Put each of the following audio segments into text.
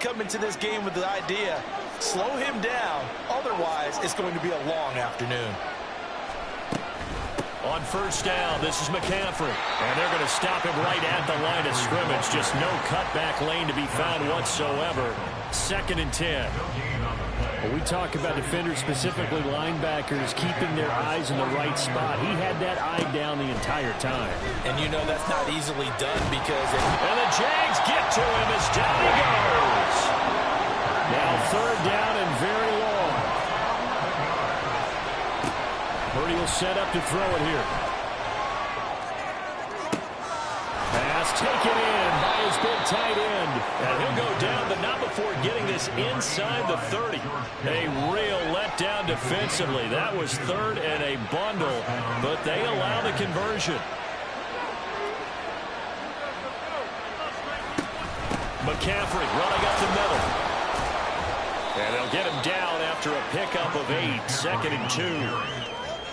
come into this game with the idea, slow him down. Otherwise, it's going to be a long afternoon. On first down, this is McCaffrey. And they're going to stop him right at the line of scrimmage. Just no cutback lane to be found whatsoever. 2nd and 10. Well, we talk about defenders, specifically linebackers, keeping their eyes in the right spot. He had that eye down the entire time. And you know that's not easily done because... And the Jags get to him as down he goes. Now 3rd down and very long. Purdy will set up to throw it here. Pass taken in by his big tight end. And he'll go down, but not before getting this inside the 30. A real letdown defensively. That was 3rd and a bundle, but they allow the conversion. McCaffrey running up the middle. And they'll get him down after a pickup of 8. 2nd and 2.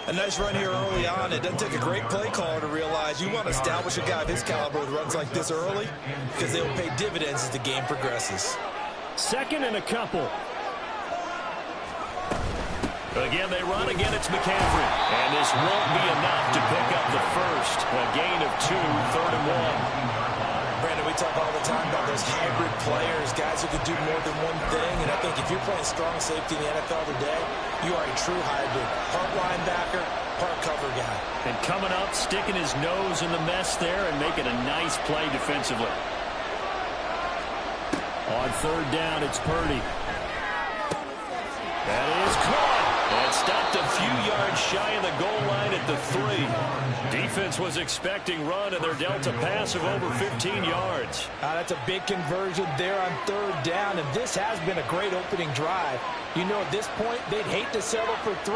A nice run here early on. It doesn't take a great play caller to realize you want to establish a guy of his caliber with runs like this early because they will pay dividends as the game progresses. 2nd and a couple. Again, they run. Again, it's McCaffrey. And this won't be enough to pick up the first. A gain of 2, 3rd and 1. Brandon, we talk all the time about those hybrid players, guys who can do more than one thing. And I think if you're playing strong safety in the NFL today, you are a true hybrid. Part linebacker, part cover guy. And coming up, sticking his nose in the mess there and making a nice play defensively. On 3rd down, it's Purdy. That is caught. And stopped a few yards shy of the goal line at the 3. Defense was expecting run, and they're dealt a pass of over 15 yards. That's a big conversion there on 3rd down, and this has been a great opening drive. You know, at this point, they'd hate to settle for 3,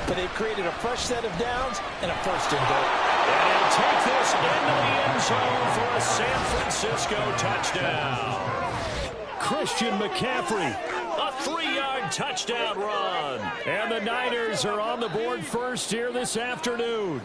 but they've created a fresh set of downs and a 1st and goal. And he'll take this into the end zone for a San Francisco touchdown. Christian McCaffrey. A 3-yard touchdown run. And the Niners are on the board first here this afternoon.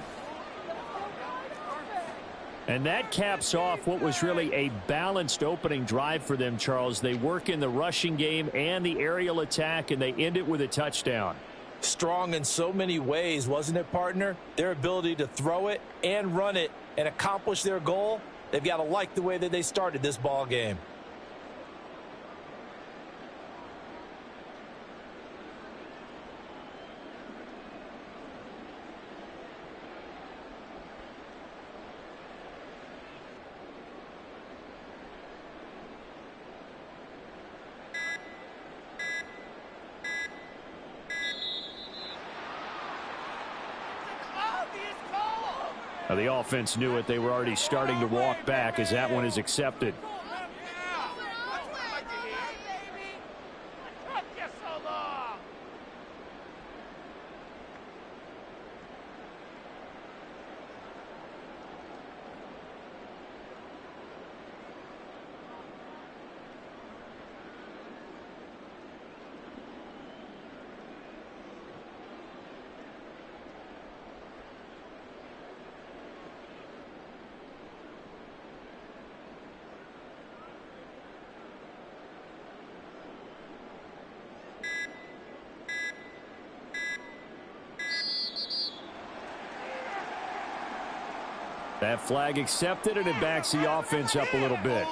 And that caps off what was really a balanced opening drive for them, Charles. They work in the rushing game and the aerial attack, and they end it with a touchdown. Strong in so many ways, wasn't it, partner? Their ability to throw it and run it and accomplish their goal, they've got to like the way that they started this ball game. Now, the offense knew it. They were already starting to walk back as that one is accepted. That flag accepted, and it backs the offense up a little bit.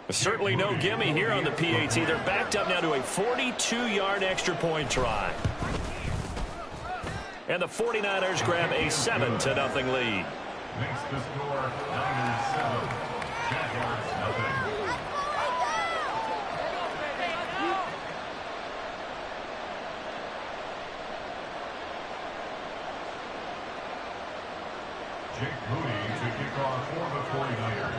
Certainly no gimme here on the PAT. They're backed up now to a 42-yard extra point try. And the 49ers grab a 7-0 lead. Makes the score 9-7. Jaguars nothing. Jake Moody to kick off for the 49ers.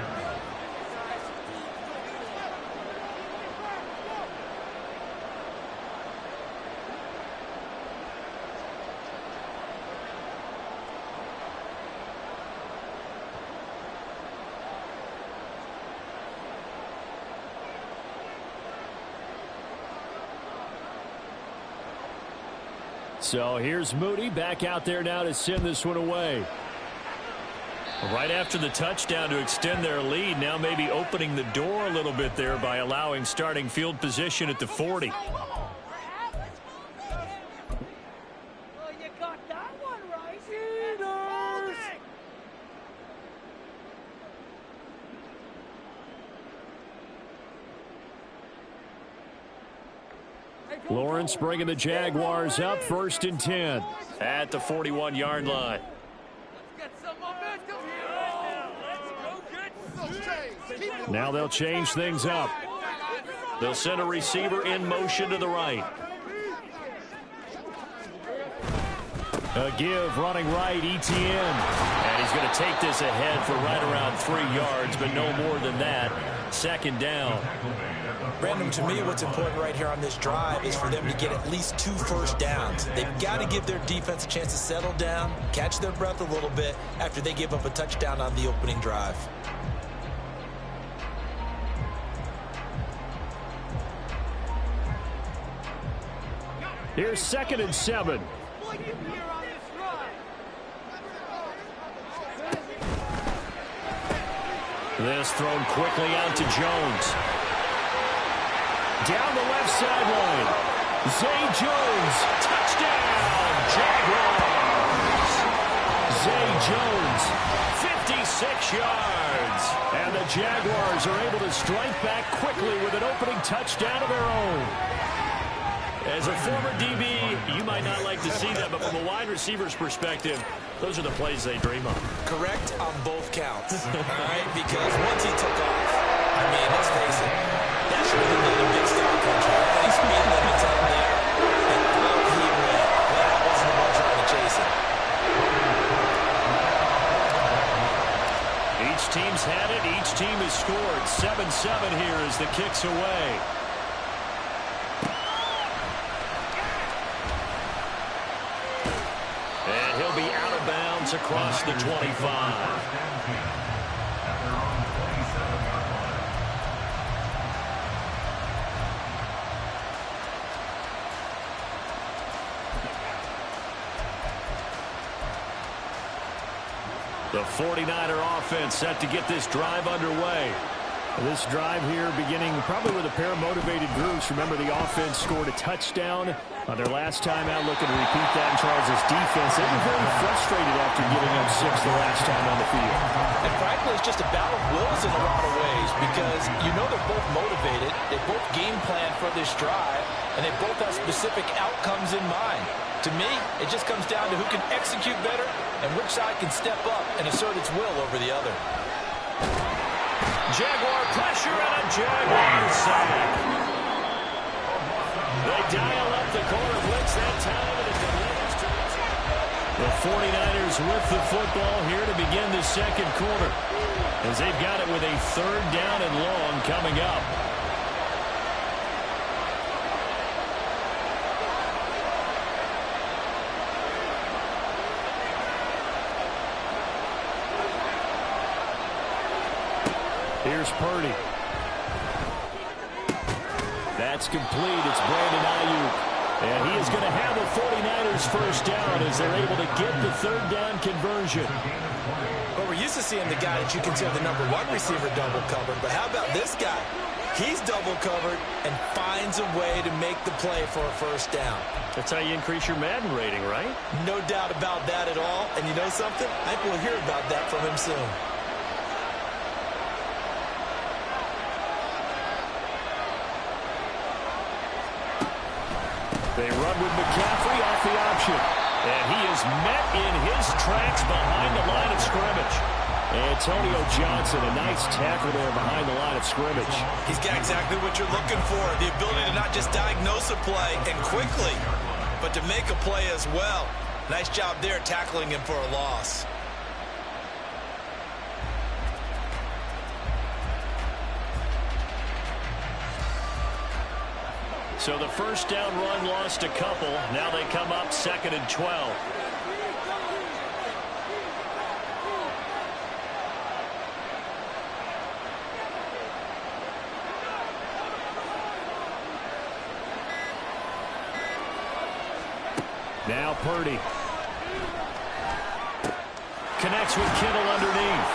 So here's Moody back out there now to send this one away. Right after the touchdown to extend their lead, now maybe opening the door a little bit there by allowing starting field position at the 40. Lawrence bringing the Jaguars up 1st and 10. At the 41-yard line. Now they'll change things up. They'll send a receiver in motion to the right. A give running right, Etienne. And he's going to take this ahead for right around 3 yards, but no more than that. 2nd down. Brandon, to me, what's important right here on this drive is for them to get at least 2 first downs. They've got to give their defense a chance to settle down, catch their breath a little bit after they give up a touchdown on the opening drive. Here's 2nd and 7. This thrown quickly out to Jones. Down the left sideline. Zay Jones. Touchdown, Jaguars. Zay Jones. 56 yards. And the Jaguars are able to strike back quickly with an opening touchdown of their own. As a former DB, you might not like to see that, but from a wide receiver's perspective, those are the plays they dream of. Correct on both counts, all right? Because once he took off, I mean, let's face it, that should have been a big star country. Any speed limits out there, and out he went. Well, that wasn't the one trying to chase him. Each team's had it. Each team has scored. 7-7 here as the kick's away. And he'll be out of bounds across the 25. The 49er offense set to get this drive underway. This drive here beginning probably with a pair of motivated groups. Remember, the offense scored a touchdown on their last time out, looking to repeat that. And Charles' defense, they were very frustrated after giving up 6 the last time on the field. And frankly, it's just a battle of wills in a lot of ways because you know they're both motivated. They both game plan for this drive, and they both have specific outcomes in mind. To me, it just comes down to who can execute better and which side can step up and assert its will over the other. Jaguar pressure and a Jaguar sack. They dial up the corner blitz that time, and it delivers to the 49ers with the football here to begin the 2nd quarter, as they've got it with a 3rd down and long coming up. Here's Purdy. That's complete. It's Brandon Ayuk. And he is going to have the 49ers first down as they're able to get the 3rd down conversion. Well, we're used to seeing the guy that you consider the #1 receiver double covered. But how about this guy? He's double covered and finds a way to make the play for a first down. That's how you increase your Madden rating, right? No doubt about that at all. And you know something? I think we'll hear about that from him soon. They run with McCaffrey off the option. And he is met in his tracks behind the line of scrimmage. Antonio Johnson, a nice tackle there behind the line of scrimmage. He's got exactly what you're looking for, the ability to not just diagnose a play and quickly, but to make a play as well. Nice job there tackling him for a loss. So the first down run lost a couple. Now they come up 2nd and 12. Now Purdy. connects with Kittle underneath.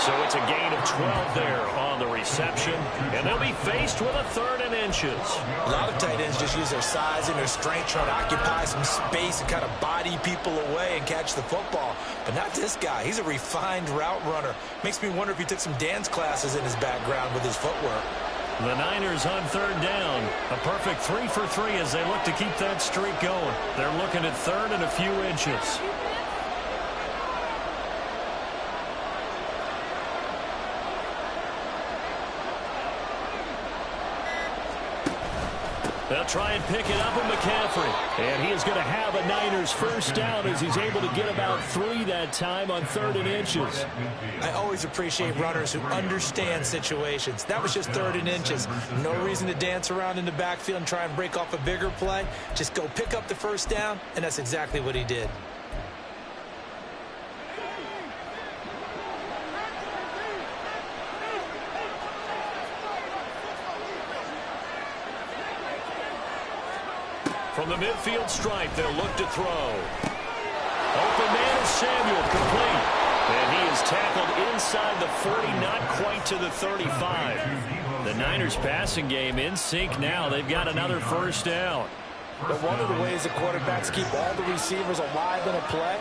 So it's a gain of 12 there on the reception, and they'll be faced with a 3rd and inches. A lot of tight ends just use their size and their strength, trying to occupy some space and kind of body people away and catch the football. But not this guy. He's a refined route runner. Makes me wonder if he took some dance classes in his background with his footwork. The Niners on 3rd down. A perfect 3 for 3 as they look to keep that streak going. They're looking at 3rd and a few inches. They'll try and pick it up with McCaffrey. And he is going to have a Niners first down as he's able to get about 3 that time on 3rd and inches. I always appreciate runners who understand situations. That was just 3rd and inches. No reason to dance around in the backfield and try and break off a bigger play. Just go pick up the first down, and that's exactly what he did. From the midfield stripe, they'll look to throw. Open man is Samuel, complete. And he is tackled inside the 40, not quite to the 35. The Niners passing game in sync now. They've got another first down. But one of the ways the quarterbacks keep all the receivers alive in a play,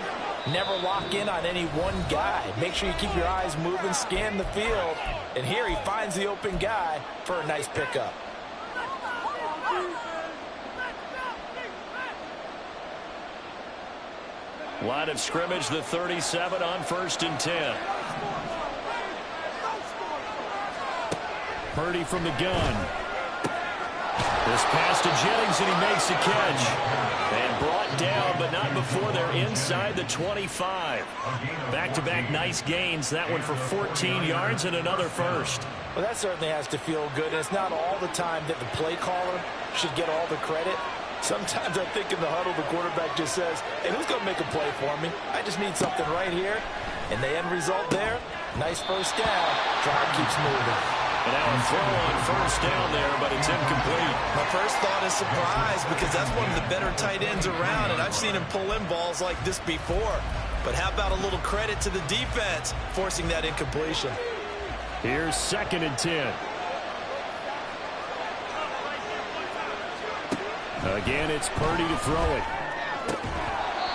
never lock in on any one guy. Make sure you keep your eyes moving, scan the field. And here he finds the open guy for a nice pickup. Line of scrimmage, the 37 on 1st and 10. Purdy from the gun. This pass to Jennings, and he makes the catch. And brought down, but not before they're inside the 25. Back-to-back nice gains. That one for 14 yards and another first. Well, that certainly has to feel good. And it's not all the time that the play caller should get all the credit. Sometimes I think in the huddle, the quarterback just says, hey, who's going to make a play for me? I just need something right here. And the end result there, nice first down. Drive keeps moving. And now a throw on first down there, but it's incomplete. My first thought is surprise, because that's one of the better tight ends around, and I've seen him pull in balls like this before. But how about a little credit to the defense forcing that incompletion? Here's 2nd and 10. Again, it's Purdy to throw it.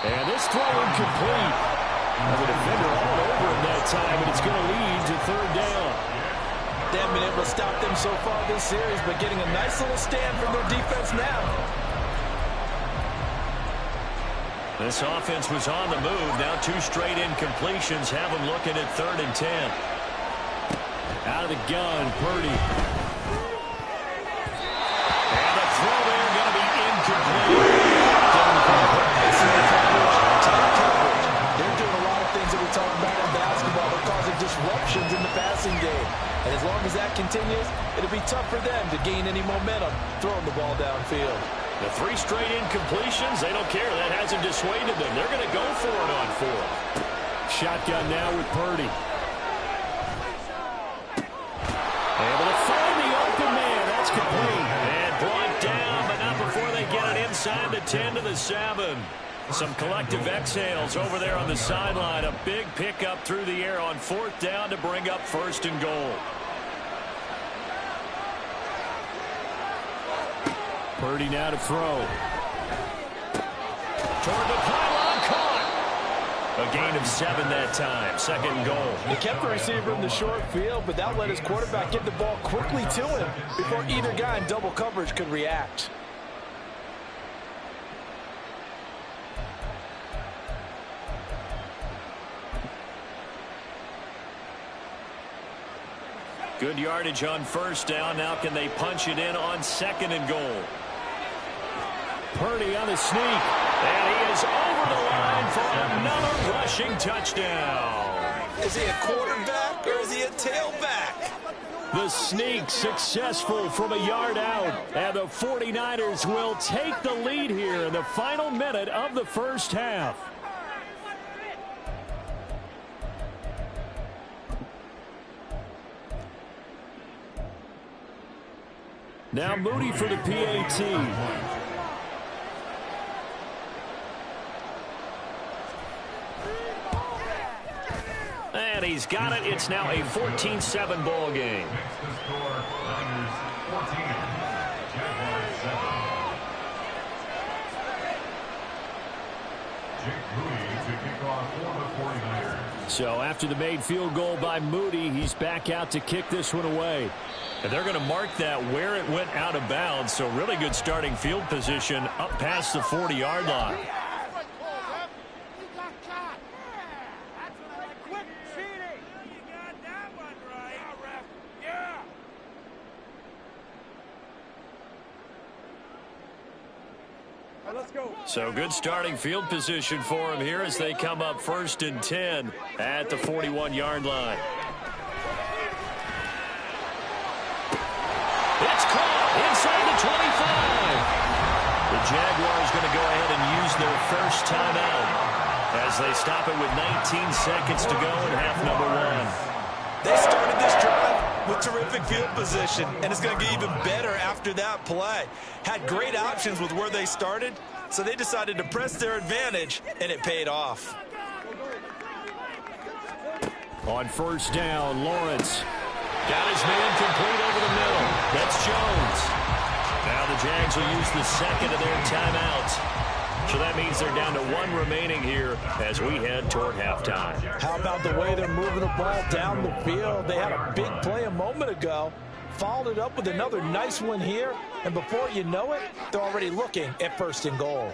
And this throw incomplete. The defender all over him that time, and it's going to lead to 3rd down. They haven't been able to stop them so far this series, but getting a nice little stand from their defense now. This offense was on the move. Now 2 straight incompletions have them looking at 3rd and 10. Out of the gun, Purdy. And the throw there going to be incomplete. They're doing a lot of things that we talk about in basketball. They're causing disruptions in the passing game. And as long as that continues, it'll be tough for them to gain any momentum throwing the ball downfield. The 3 straight incompletions, they don't care. That hasn't dissuaded them. They're going to go for it on 4th. Shotgun now with Purdy. Able to find the open man. That's complete. And brought down, but not before they get it inside the 10 to the 7. Some collective exhales over there on the sideline. A big pickup through the air on 4th down to bring up 1st and goal. Purdy now to throw. Toward the pylon, caught. A gain of 7 that time. 2nd and goal. He kept the receiver in the short field, but that let his quarterback get the ball quickly to him before either guy in double coverage could react. Good yardage on 1st down. Now can they punch it in on 2nd and goal? Purdy on the sneak. And he is over the line for another rushing touchdown. Is he a quarterback or is he a tailback? The sneak successful from a yard out. And the 49ers will take the lead here in the final minute of the first half. Now Moody for the PAT. and he's got it. It's now a 14-7 ball game. Next to score, Niners 14, Jaguars 7. Jake Moody to kick off for the 49ers. So after the made field goal by Moody, he's back out to kick this one away. And they're going to mark that where it went out of bounds. So really good starting field position up past the 40-yard line. So good starting field position for him here as they come up 1st and 10 at the 41-yard line. It's caught inside the 25. The Jaguars going to go ahead and use their first timeout as they stop it with 19 seconds to go in half number 1. They started this drive with terrific field position, and it's going to get even better after that play. Had great options with where they started, so they decided to press their advantage, and it paid off. On 1st down, Lawrence. Got his man complete over the middle. That's Jones. Now the Jags will use the second of their timeouts. So that means they're down to 1 remaining here as we head toward halftime. How about the way they're moving the ball down the field? They had a big play a moment ago, followed it up with another nice one here, and before you know it, they're already looking at 1st and goal.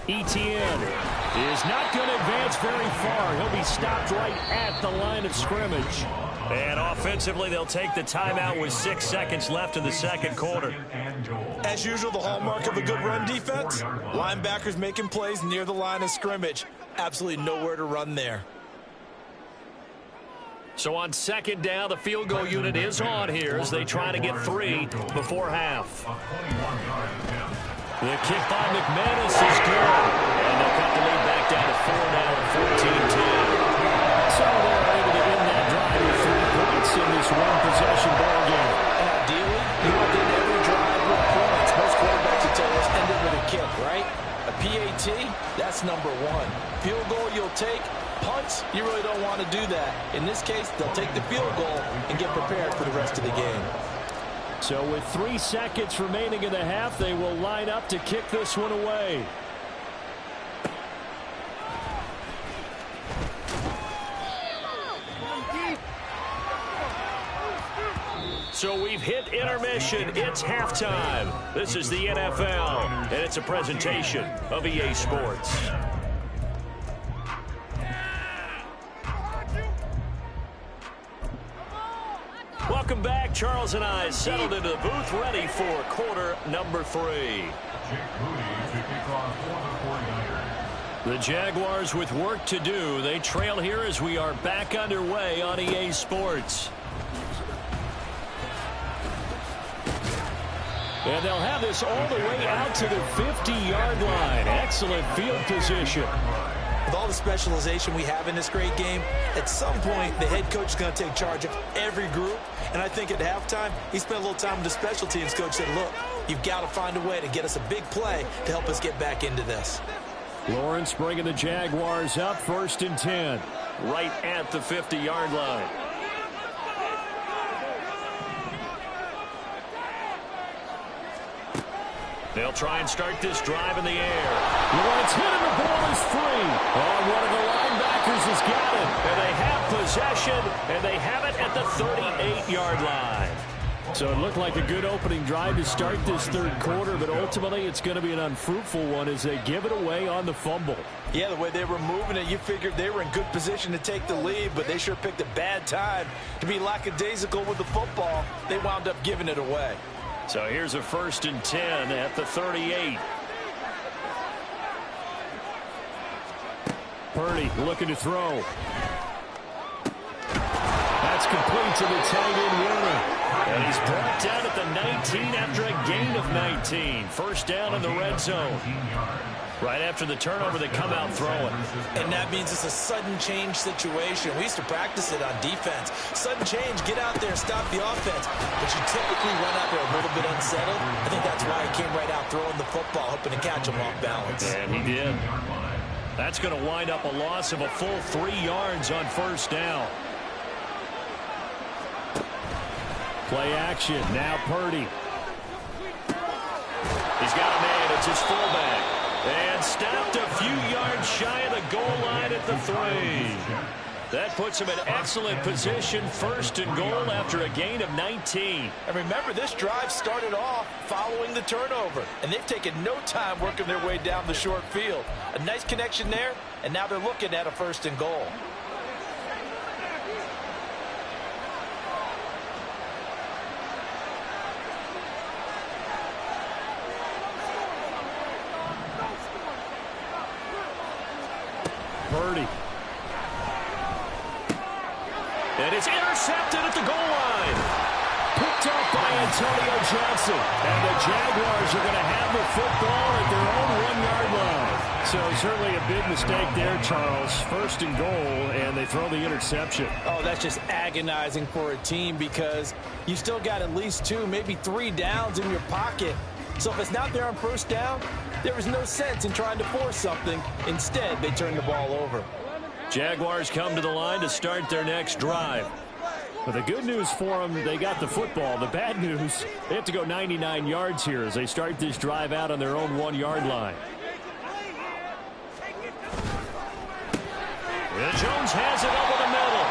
Etienne is not going to advance very far. He'll be stopped right at the line of scrimmage. And offensively, they'll take the timeout with 6 seconds left in the second quarter. As usual, the hallmark of a good run defense, linebackers making plays near the line of scrimmage. Absolutely nowhere to run there. So on 2nd down, the field goal unit is on here as they try to get 3 before half. The kick by McManus is good. And they'll cut the lead back down to 4 now at 14-10. So they're able to end that drive with 3 points in this one-possession ball game. And ideally, you want to end every drive with points. Most quarterbacks would tell us end it with a kick, right? A PAT, that's number 1. Field goal you'll take. Punts, you really don't want to do that. In this case, they'll take the field goal and get prepared for the rest of the game. So with 3 seconds remaining in the half, they will line up to kick this one away. So we've hit intermission. It's halftime. This is the NFL, and it's a presentation of EA Sports. Welcome back. Charles and I settled into the booth, ready for quarter number 3. The Jaguars with work to do. They trail here as we are back underway on EA Sports. And they'll have this all the way out to the 50-yard line. Excellent field position. With all the specialization we have in this great game, at some point, the head coach is going to take charge of every group. And I think at halftime, he spent a little time with the special teams coach, said, look, you've got to find a way to get us a big play to help us get back into this. Lawrence bringing the Jaguars up 1st and 10. Right at the 50-yard line. They'll try and start this drive in the air. Lawrence hit and the ball is free. Oh, one of the linebackers has got it. And they have possession, and they have it at the 38-yard line. So it looked like a good opening drive to start this 3rd quarter, but ultimately it's going to be an unfruitful one as they give it away on the fumble. Yeah, the way they were moving it, you figured they were in good position to take the lead, but they sure picked a bad time to be lackadaisical with the football. They wound up giving it away. So here's a 1st and 10 at the 38. Purdy looking to throw. That's complete to the tight end Warner. And he's brought down at the 19 after a gain of 19. 1st down in the red zone. Right after the turnover, they come out throwing. And that means it's a sudden change situation. We used to practice it on defense. Sudden change, get out there, stop the offense. But you typically run out there a little bit unsettled. I think that's why he came right out throwing the football, hoping to catch him off balance. And he did. That's going to wind up a loss of a full 3 yards on first down. Play action. Now Purdy. He's got a man. It's his fullback. And stopped a few yards shy of the goal line at the 3. That puts him in excellent position, first and goal after a gain of 19. And remember, this drive started off following the turnover, and they've taken no time working their way down the short field. A nice connection there, and now they're looking at a first and goal. Purdy. And it's intercepted at the goal line. Picked up by Antonio Johnson. And the Jaguars are going to have the football at their own 1-yard line. So certainly a big mistake there, Charles. First and goal, and they throw the interception. Oh, that's just agonizing for a team because you still got at least 2, maybe 3 downs in your pocket. So if it's not there on first down, there is no sense in trying to force something. Instead, they turn the ball over. Jaguars come to the line to start their next drive. But the good news for them, they got the football. The bad news, they have to go 99 yards here as they start this drive out on their own 1-yard line. And Jones has it over the middle.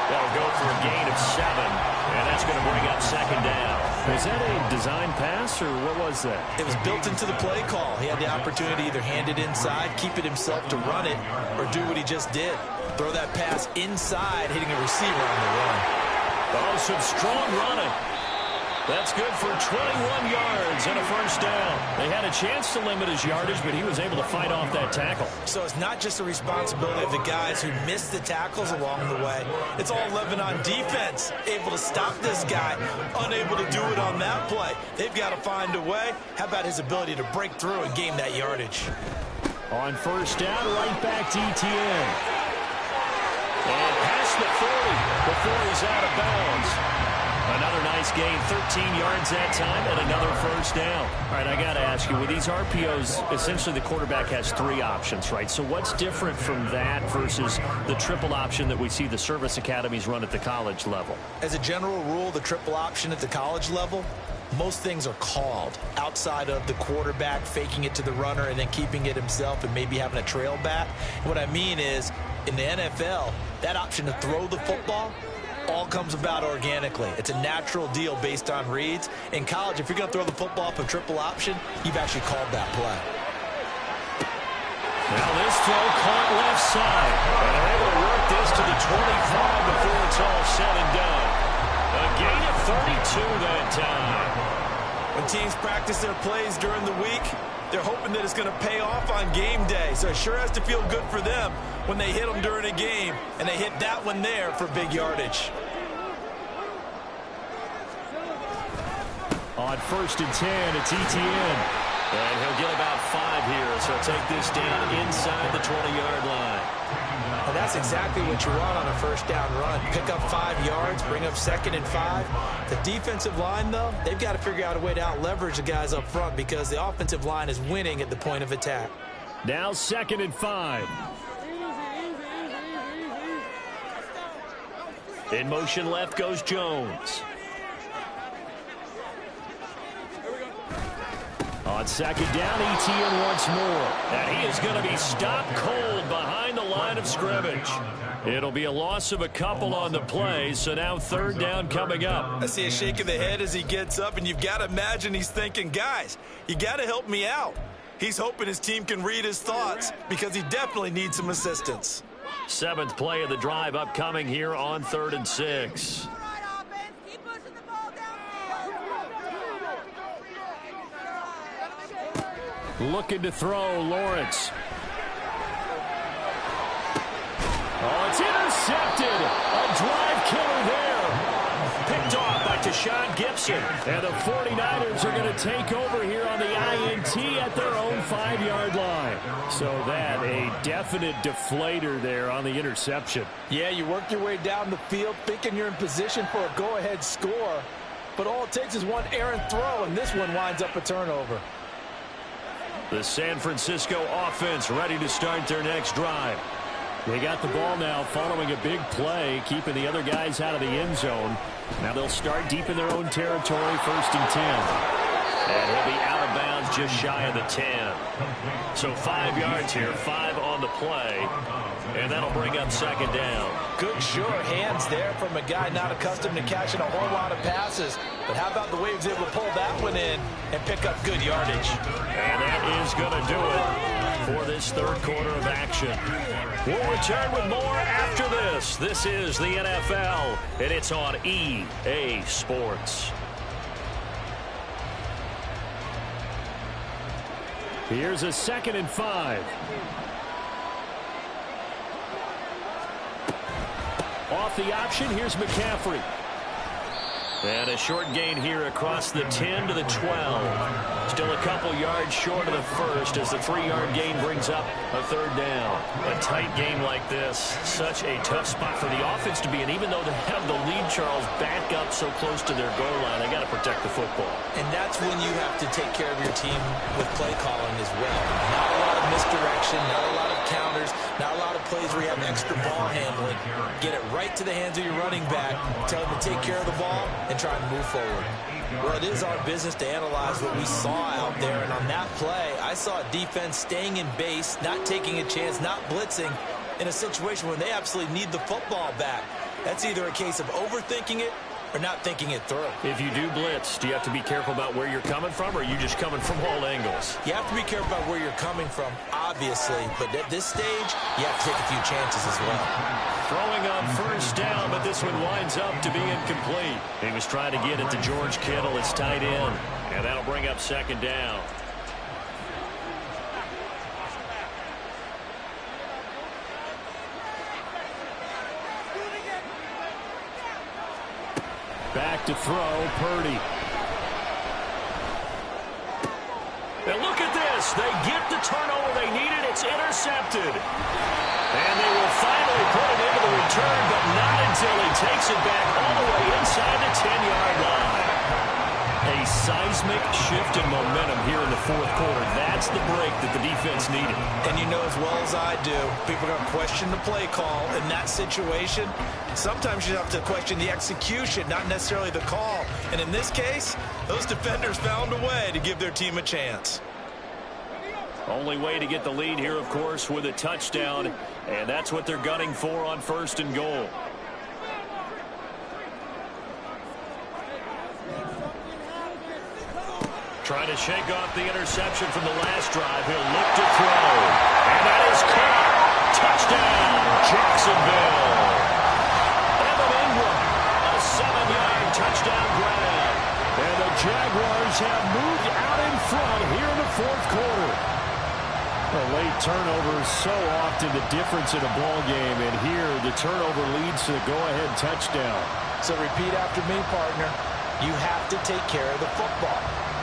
That'll go for a gain of 7. And that's going to bring up second down. Was that a design pass, or what was that? It was built into the play call. He had the opportunity to either hand it inside, keep it himself to run it, or do what he just did. Throw that pass inside, hitting a receiver on the run. Oh, some strong running. That's good for 21 yards and a first down. They had a chance to limit his yardage, but he was able to fight off that tackle. So it's not just the responsibility of the guys who missed the tackles along the way. It's all 11 on defense, able to stop this guy, unable to do it on that play. They've got to find a way. How about his ability to break through and gain that yardage? On first down, right back to ETN. And past the 40 before he's out of bounds. Another nice gain, 13 yards that time, and another first down. All right, I got to ask you, with these RPOs, essentially the quarterback has 3 options, right? So what's different from that versus the triple option that we see the service academies run at the college level? As a general rule, the triple option at the college level, most things are called outside of the quarterback faking it to the runner and then keeping it himself and maybe having a trail back. What I mean is, in the NFL, that option to throw the football all comes about organically. It's a natural deal based on reads. In college, if you're going to throw the football up a triple option, you've actually called that play. Now this throw caught left side. And they're able to work this to the 25 before it's all said and done. A gain of 32 that time. When teams practice their plays during the week, they're hoping that it's going to pay off on game day. So it sure has to feel good for them when they hit them during a game, and they hit that one there for big yardage. On first and 10, it's ETN. And he'll get about 5 here, so take this down inside the 20-yard line. Well, that's exactly what you want on a first down run. Pick up 5 yards, bring up 2nd and 5. The defensive line, though, they've got to figure out a way to out-leverage the guys up front because the offensive line is winning at the point of attack. Now 2nd and 5. In motion left goes Jones. On second down, ETN once more. And he is going to be stopped cold behind the line of scrimmage. It'll be a loss of a couple on the play, so now 3rd down coming up. I see a shake of the head as he gets up, and you've got to imagine he's thinking, guys, you got to help me out. He's hoping his team can read his thoughts because he definitely needs some assistance. 7th play of the drive upcoming here on 3rd and 6. Looking to throw, Lawrence. Oh, it's intercepted. A drive killer there. Picked off by Deshaun Gibson. And the 49ers are going to take over here on the INT at their own 5-yard line. So that, a definite deflator there on the interception. Yeah, you work your way down the field thinking you're in position for a go-ahead score. But all it takes is one errant throw, and this one winds up a turnover. The San Francisco offense ready to start their next drive. They got the ball now following a big play, keeping the other guys out of the end zone. Now they'll start deep in their own territory, 1st and 10. And he'll be out of bounds just shy of the 10. So 5 yards here, 5 on the play. And that'll bring up 2nd down. Good sure hands there from a guy not accustomed to catching a whole lot of passes. But how about the way he was able to pull that one in and pick up good yardage? And that is going to do it for this 3rd quarter of action. We'll return with more after this. This is the NFL, and it's on EA Sports. Here's a 2nd and 5. Off the option, here's McCaffrey. And a short gain here across the 10 to the 12. Still a couple yards short of the first as the 3-yard gain brings up a 3rd down. A tight game like this, such a tough spot for the offense to be in. Even though they have the lead, Charles, back up so close to their goal line, they got to protect the football. And that's when you have to take care of your team with play calling as well. Not a lot of misdirection, not a lot of counters, not a lot of plays where you have extra ball handling. Get it right to the hands of your running back, tell him to take care of the ball, and try and move forward. Well, it is our business to analyze what we saw out there, and on that play, I saw a defense staying in base, not taking a chance, not blitzing in a situation where they absolutely need the football back. That's either a case of overthinking it or not thinking it through. If you do blitz, do you have to be careful about where you're coming from, or are you just coming from all angles? You have to be careful about where you're coming from, obviously, but at this stage, you have to take a few chances as well. Throwing on 1st down, but this one winds up to be incomplete. He was trying to get it to George Kittle, his tight end, and that'll bring up 2nd down. Back to throw, Purdy. And look at this. They get the turnover they needed. It's intercepted. And they will finally put it into the return, but not until he takes it back all the way inside the 10-yard line. A seismic shift in momentum here in the 4th quarter. That's the break that the defense needed. And you know as well as I do, people are going to question the play call in that situation. Sometimes you have to question the execution, not necessarily the call. And in this case, those defenders found a way to give their team a chance. Only way to get the lead here, of course, with a touchdown. And that's what they're gunning for on 1st and goal. Trying to shake off the interception from the last drive. He'll look to throw. And that is caught. Touchdown, Jacksonville. Evan Ingram, a 7-yard touchdown grab. And the Jaguars have moved out in front here in the 4th quarter. A late turnover is so often the difference in a ball game, and here the turnover leads to the go-ahead touchdown. So repeat after me, partner. You have to take care of the football.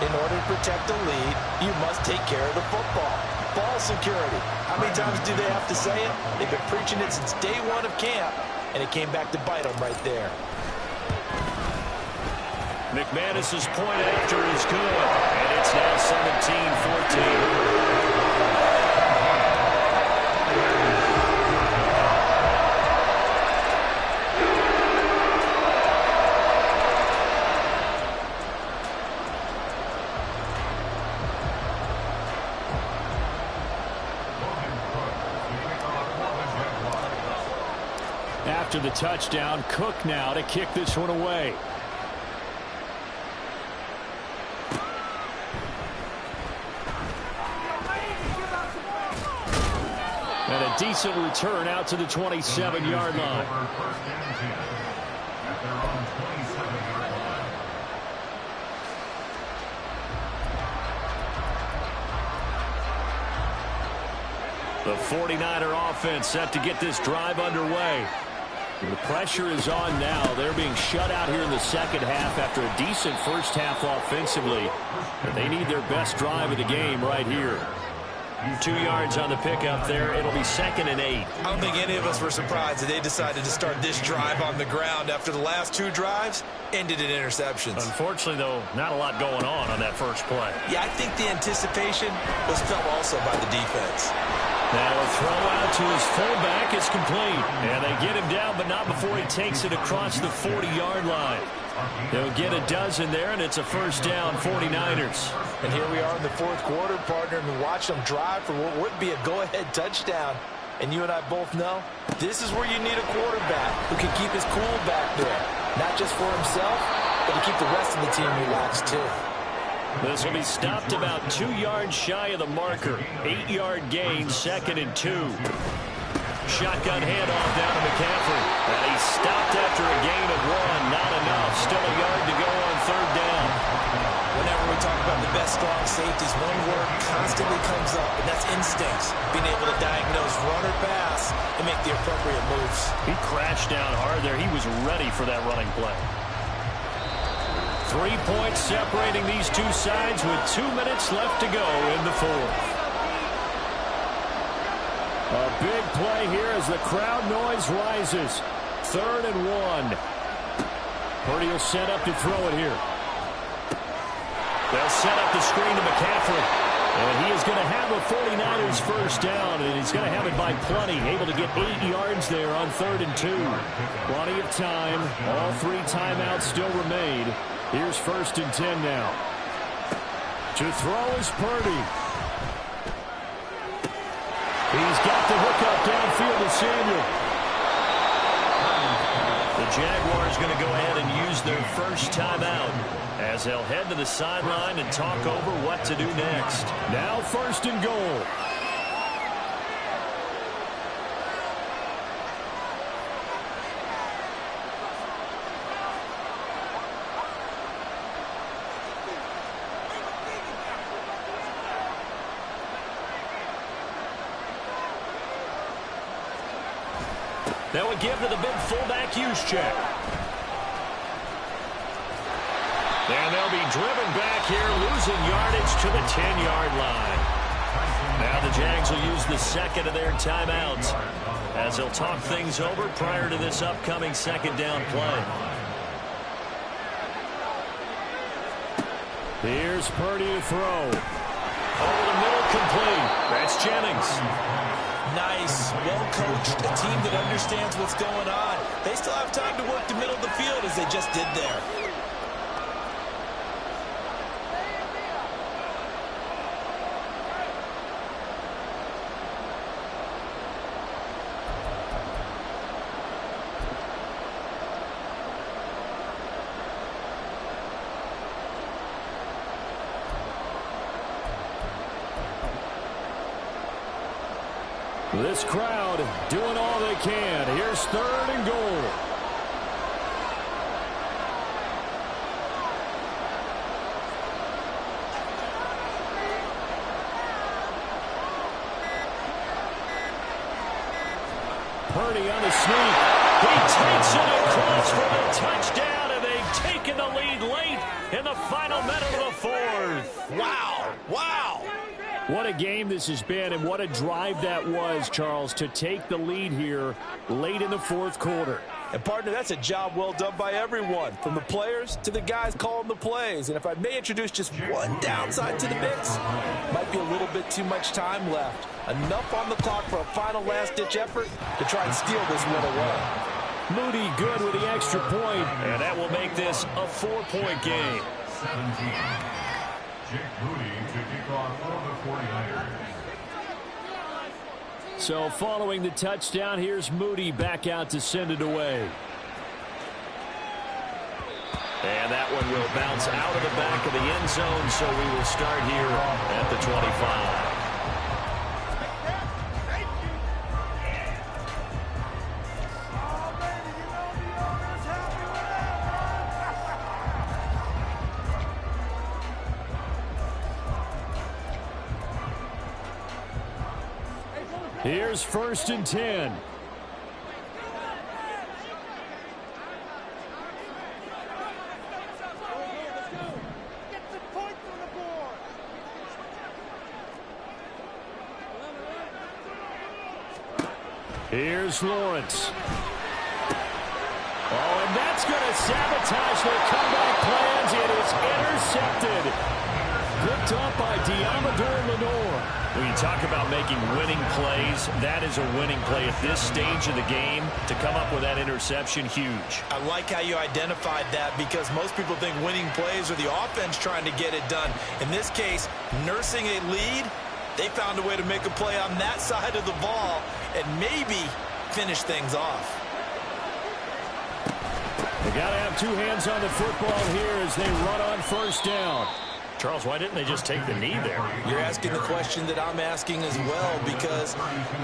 In order to protect the lead, you must take care of the football. Ball security. How many times do they have to say it? They've been preaching it since day 1 of camp, and it came back to bite them right there. McManus's point after is good, and it's now 17-14. After the touchdown, Cook now to kick this one away. And a decent return out to the 27-yard line. The 49er offense set to get this drive underway. The pressure is on now. They're being shut out here in the 2nd half after a decent first half offensively. And they need their best drive of the game right here. 2 yards on the pickup there. It'll be 2nd and 8. I don't think any of us were surprised that they decided to start this drive on the ground after the last 2 drives ended in interceptions. Unfortunately, though, not a lot going on that first play. Yeah, I think the anticipation was felt also by the defense. Now a throw out to his fullback is complete. And they get him down, but not before he takes it across the 40-yard line. They'll get a dozen there, and it's a first down, 49ers. And here we are in the 4th quarter, partner, and we watch them drive for what would be a go-ahead touchdown. And you and I both know this is where you need a quarterback who can keep his cool back there. Not just for himself, but to keep the rest of the team relaxed, too. This will be stopped about 2 yards shy of the marker. 8-yard gain, 2nd and 2. Shotgun handoff down to McCaffrey. And he's stopped after a gain of 1. Not enough. Still a yard to go on 3rd down. Whenever we talk about the best strong safeties, one word constantly comes up, and that's instincts. Being able to diagnose run or pass and make the appropriate moves. He crashed down hard there. He was ready for that running play. 3 points separating these two sides with 2 minutes left to go in the 4th. A big play here as the crowd noise rises. 3rd and 1. Purdy will set up to throw it here. They'll set up the screen to McCaffrey. And he is going to have a 49ers first down, and he's going to have it by plenty. Able to get 8 yards there on 3rd and 2. Plenty of time. All 3 timeouts still remain. Here's 1st and 10 now. To throw is Purdy. He's got the hook up downfield to Samuel. The Jaguars going to go ahead and use their first timeout as they'll head to the sideline and talk over what to do next. Now 1st and goal. That would give to the big fullback use check. And they'll be driven back here, losing yardage to the 10-yard line. Now the Jags will use the 2nd of their timeouts as they'll talk things over prior to this upcoming 2nd down play. Here's Purdy to throw. Over the middle, complete. That's Jennings. Nice, well-coached, a team that understands what's going on. They still have time to work the middle of the field as they just did there. This crowd doing all they can. Here's 3rd and goal. Purdy on the sneak. He takes it across for the touchdown, and they've taken the lead late in the final minute of the 4th. Wow, wow. What a game this has been, and what a drive that was, Charles, to take the lead here late in the 4th quarter. And, partner, that's a job well done by everyone, from the players to the guys calling the plays. And if I may introduce just one downside to the mix, might be a little bit too much time left. Enough on the clock for a final last-ditch effort to try and steal this one away. Moody good with the extra point. And that will make this a 4-point game. 17. Jake Moody to kick off for the 49ers. So following the touchdown, here's Moody back out to send it away. And that one will bounce out of the back of the end zone, so we will start here at the 25. Here's 1st and 10. Here's Lawrence. Oh, and that's going to sabotage their comeback plans. It is intercepted. Picked up by Diamador Lenore. When you talk about making winning plays, that is a winning play at this stage of the game. To come up with that interception, huge. I like how you identified that, because most people think winning plays are the offense trying to get it done. In this case, nursing a lead, they found a way to make a play on that side of the ball and maybe finish things off. They got to have two hands on the football here as they run on first down. Charles, why didn't they just take the knee there? You're asking the question that I'm asking as well, because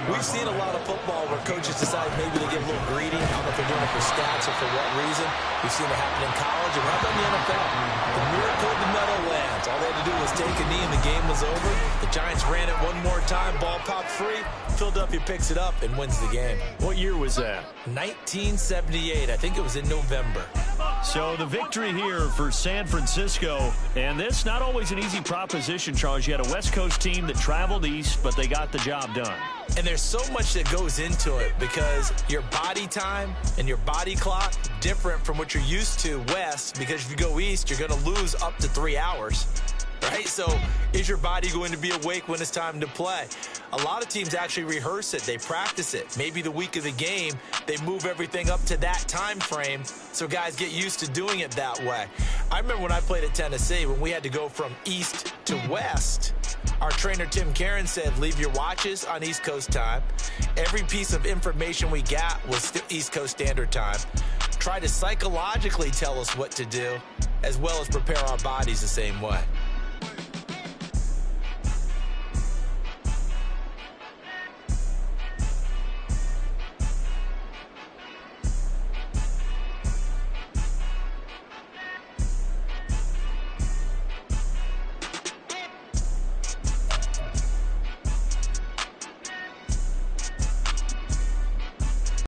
we've seen a lot of football where coaches decide maybe to get a little greedy. I don't know if they're doing it for stats or for what reason. We've seen it happen in college and happen in the NFL. The miracle of the Meadowlands. All they had to do was take a knee and the game was over. The Giants ran it one more time. Ball popped free. Philadelphia picks it up and wins the game. What year was that? 1978. I think it was in November. So the victory here for San Francisco, and this not always an easy proposition, Charles. You had a West Coast team that traveled east, but they got the job done. And there's so much that goes into it, because your body time and your body clock different from what you're used to west, because if you go east, you're going to lose up to 3 hours. Right? So is your body going to be awake when it's time to play? A lot of teams actually rehearse it. They practice it. Maybe the week of the game, they move everything up to that time frame so guys get used to doing it that way. I remember when I played at Tennessee, when we had to go from east to west, our trainer Tim Karen said, leave your watches on East Coast time. Every piece of information we got was East Coast Standard Time. Try to psychologically tell us what to do, as well as prepare our bodies the same way.